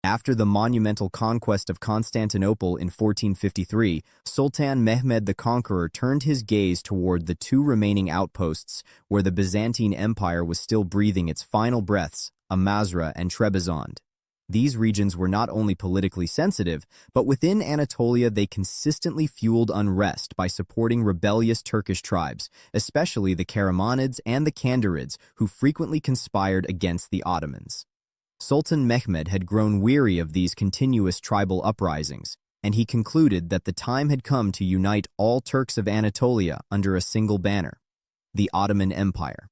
After the monumental conquest of Constantinople in 1453, Sultan Mehmed the Conqueror turned his gaze toward the two remaining outposts where the Byzantine Empire was still breathing its final breaths, Amasra and Trebizond. These regions were not only politically sensitive, but within Anatolia they consistently fueled unrest by supporting rebellious Turkish tribes, especially the Karamanids and the Kandarids, who frequently conspired against the Ottomans. Sultan Mehmed had grown weary of these continuous tribal uprisings, and he concluded that the time had come to unite all Turks of Anatolia under a single banner, the Ottoman Empire.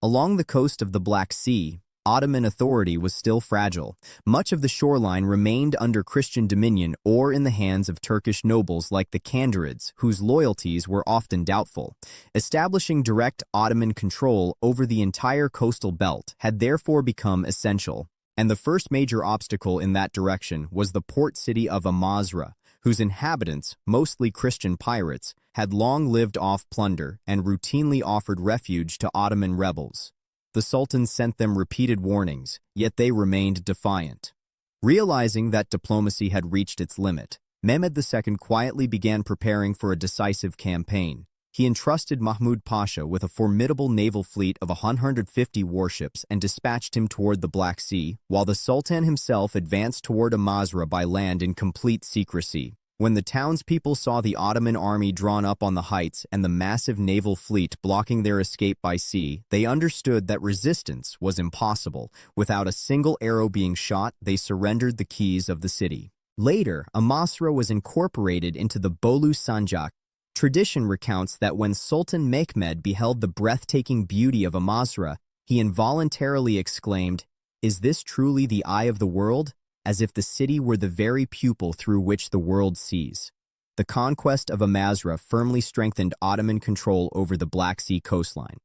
Along the coast of the Black Sea, Ottoman authority was still fragile. Much of the shoreline remained under Christian dominion or in the hands of Turkish nobles like the Kandarids, whose loyalties were often doubtful. Establishing direct Ottoman control over the entire coastal belt had therefore become essential, and the first major obstacle in that direction was the port city of Amasra, whose inhabitants, mostly Christian pirates, had long lived off plunder and routinely offered refuge to Ottoman rebels. The Sultan sent them repeated warnings, yet they remained defiant. Realizing that diplomacy had reached its limit, Mehmed II quietly began preparing for a decisive campaign. He entrusted Mahmud Pasha with a formidable naval fleet of 150 warships and dispatched him toward the Black Sea, while the Sultan himself advanced toward Amasra by land in complete secrecy. When the townspeople saw the Ottoman army drawn up on the heights and the massive naval fleet blocking their escape by sea, they understood that resistance was impossible. Without a single arrow being shot, they surrendered the keys of the city. Later, Amasra was incorporated into the Bolu Sanjak. Tradition recounts that when Sultan Mehmed beheld the breathtaking beauty of Amasra, he involuntarily exclaimed, "Is this truly the eye of the world?" as if the city were the very pupil through which the world sees. The conquest of Amasra firmly strengthened Ottoman control over the Black Sea coastline.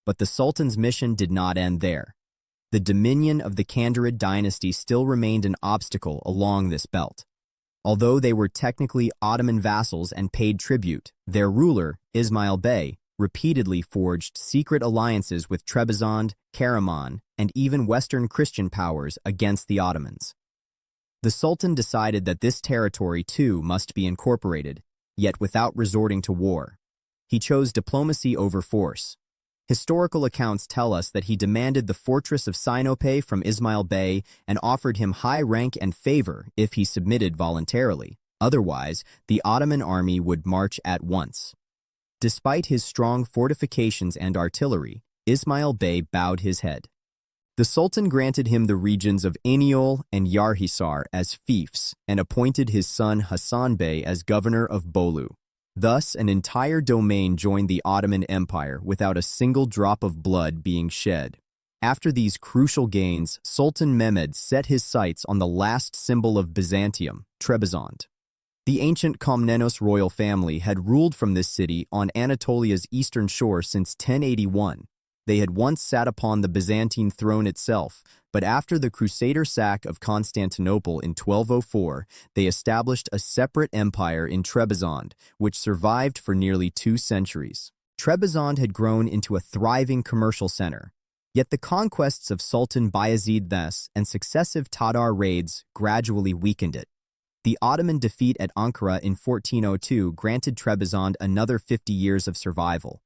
But the Sultan's mission did not end there. The dominion of the Kandarid dynasty still remained an obstacle along this belt. Although they were technically Ottoman vassals and paid tribute, their ruler, Ismail Bey, repeatedly forged secret alliances with Trebizond, Karaman, and even Western Christian powers against the Ottomans. The Sultan decided that this territory too must be incorporated, yet without resorting to war. He chose diplomacy over force. Historical accounts tell us that he demanded the fortress of Sinope from Ismail Bey and offered him high rank and favor if he submitted voluntarily. Otherwise, the Ottoman army would march at once. Despite his strong fortifications and artillery, Ismail Bey bowed his head. The Sultan granted him the regions of Aniol and Yarhisar as fiefs and appointed his son Hassan Bey as governor of Bolu. Thus, an entire domain joined the Ottoman Empire without a single drop of blood being shed. After these crucial gains, Sultan Mehmed set his sights on the last symbol of Byzantium, Trebizond. The ancient Komnenos royal family had ruled from this city on Anatolia's eastern shore since 1081. They had once sat upon the Byzantine throne itself, but after the Crusader sack of Constantinople in 1204, they established a separate empire in Trebizond, which survived for nearly 2 centuries. Trebizond had grown into a thriving commercial center, yet the conquests of Sultan Bayezid This and successive Tatar raids gradually weakened it. The Ottoman defeat at Ankara in 1402 granted Trebizond another 50 years of survival.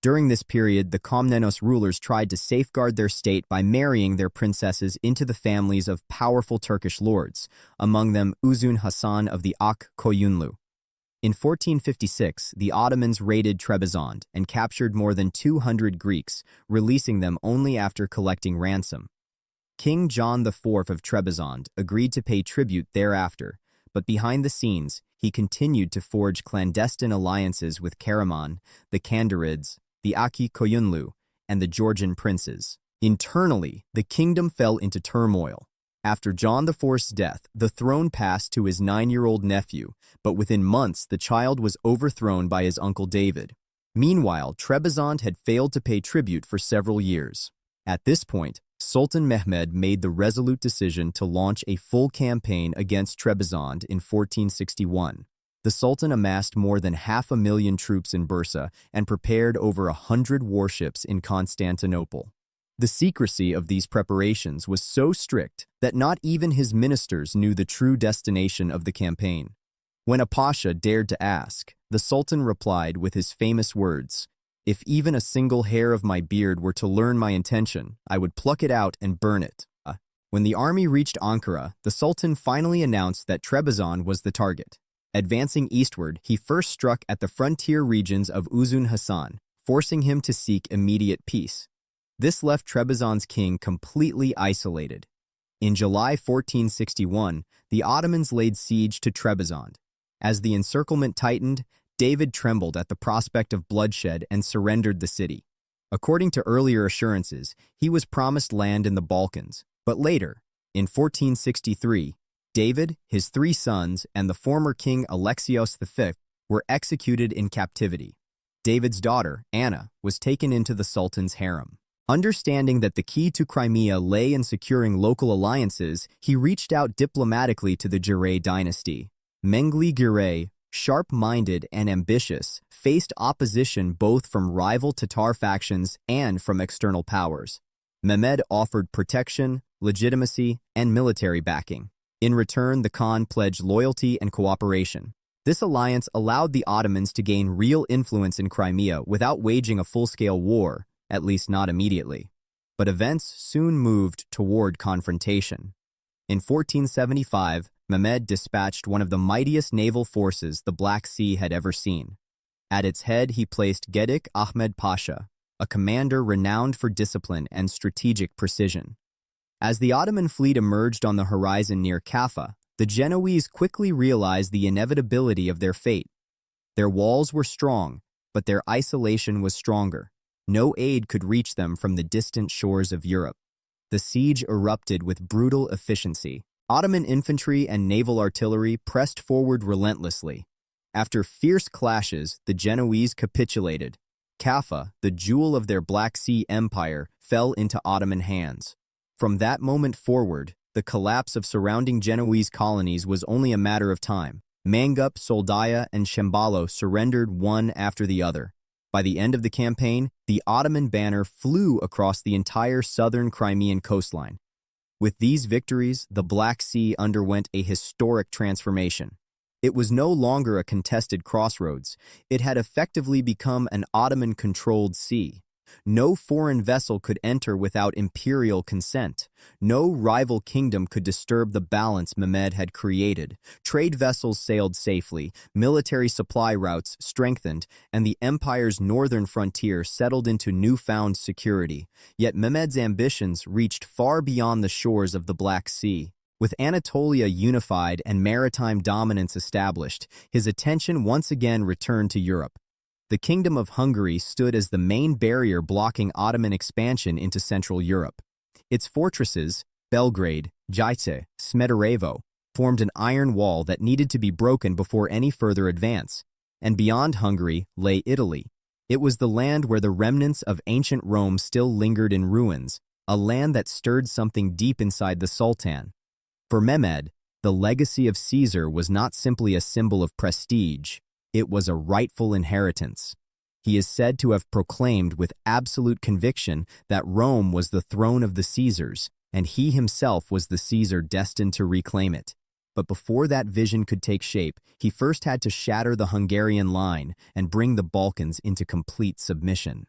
During this period, the Komnenos rulers tried to safeguard their state by marrying their princesses into the families of powerful Turkish lords, among them Uzun Hasan of the Ak Koyunlu. In 1456, the Ottomans raided Trebizond and captured more than 200 Greeks, releasing them only after collecting ransom. King John IV of Trebizond agreed to pay tribute thereafter, but behind the scenes, he continued to forge clandestine alliances with Karaman, the Kandarids, the Aki Koyunlu, and the Georgian princes. Internally, the kingdom fell into turmoil. After John IV's death, the throne passed to his 9-year-old nephew, but within months the child was overthrown by his uncle David. Meanwhile, Trebizond had failed to pay tribute for several years. At this point, Sultan Mehmed made the resolute decision to launch a full campaign against Trebizond in 1461. The Sultan amassed more than 500,000 troops in Bursa and prepared over 100 warships in Constantinople. The secrecy of these preparations was so strict that not even his ministers knew the true destination of the campaign. When a pasha dared to ask, the Sultan replied with his famous words, "If even a single hair of my beard were to learn my intention, I would pluck it out and burn it." When the army reached Ankara, the Sultan finally announced that Trebizond was the target. Advancing eastward, he first struck at the frontier regions of Uzun Hasan, forcing him to seek immediate peace. This left Trebizond's king completely isolated. In July 1461, the Ottomans laid siege to Trebizond. As the encirclement tightened, David trembled at the prospect of bloodshed and surrendered the city. According to earlier assurances, he was promised land in the Balkans, but later, in 1463, David, his 3 sons, and the former king Alexios V were executed in captivity. David's daughter, Anna, was taken into the Sultan's harem. Understanding that the key to Crimea lay in securing local alliances, he reached out diplomatically to the Giray dynasty. Mengli Giray, sharp-minded and ambitious, faced opposition both from rival Tatar factions and from external powers. Mehmed offered protection, legitimacy, and military backing. In return, the Khan pledged loyalty and cooperation. This alliance allowed the Ottomans to gain real influence in Crimea without waging a full-scale war, at least not immediately. But events soon moved toward confrontation. In 1475, Mehmed dispatched one of the mightiest naval forces the Black Sea had ever seen. At its head, he placed Gedik Ahmed Pasha, a commander renowned for discipline and strategic precision. As the Ottoman fleet emerged on the horizon near Kaffa, the Genoese quickly realized the inevitability of their fate. Their walls were strong, but their isolation was stronger. No aid could reach them from the distant shores of Europe. The siege erupted with brutal efficiency. Ottoman infantry and naval artillery pressed forward relentlessly. After fierce clashes, the Genoese capitulated. Kaffa, the jewel of their Black Sea empire, fell into Ottoman hands. From that moment forward, the collapse of surrounding Genoese colonies was only a matter of time. Mangup, Soldaya, and Shembalo surrendered one after the other. By the end of the campaign, the Ottoman banner flew across the entire southern Crimean coastline. With these victories, the Black Sea underwent a historic transformation. It was no longer a contested crossroads. It had effectively become an Ottoman-controlled sea. No foreign vessel could enter without imperial consent. No rival kingdom could disturb the balance Mehmed had created. Trade vessels sailed safely, military supply routes strengthened, and the empire's northern frontier settled into newfound security. Yet Mehmed's ambitions reached far beyond the shores of the Black Sea. With Anatolia unified and maritime dominance established, his attention once again returned to Europe. The Kingdom of Hungary stood as the main barrier blocking Ottoman expansion into Central Europe. Its fortresses, Belgrade, Jajce, Smederevo, formed an iron wall that needed to be broken before any further advance. And beyond Hungary lay Italy. It was the land where the remnants of ancient Rome still lingered in ruins, a land that stirred something deep inside the Sultan. For Mehmed, the legacy of Caesar was not simply a symbol of prestige. It was a rightful inheritance. He is said to have proclaimed with absolute conviction that Rome was the throne of the Caesars, and he himself was the Caesar destined to reclaim it. But before that vision could take shape, he first had to shatter the Hungarian line and bring the Balkans into complete submission.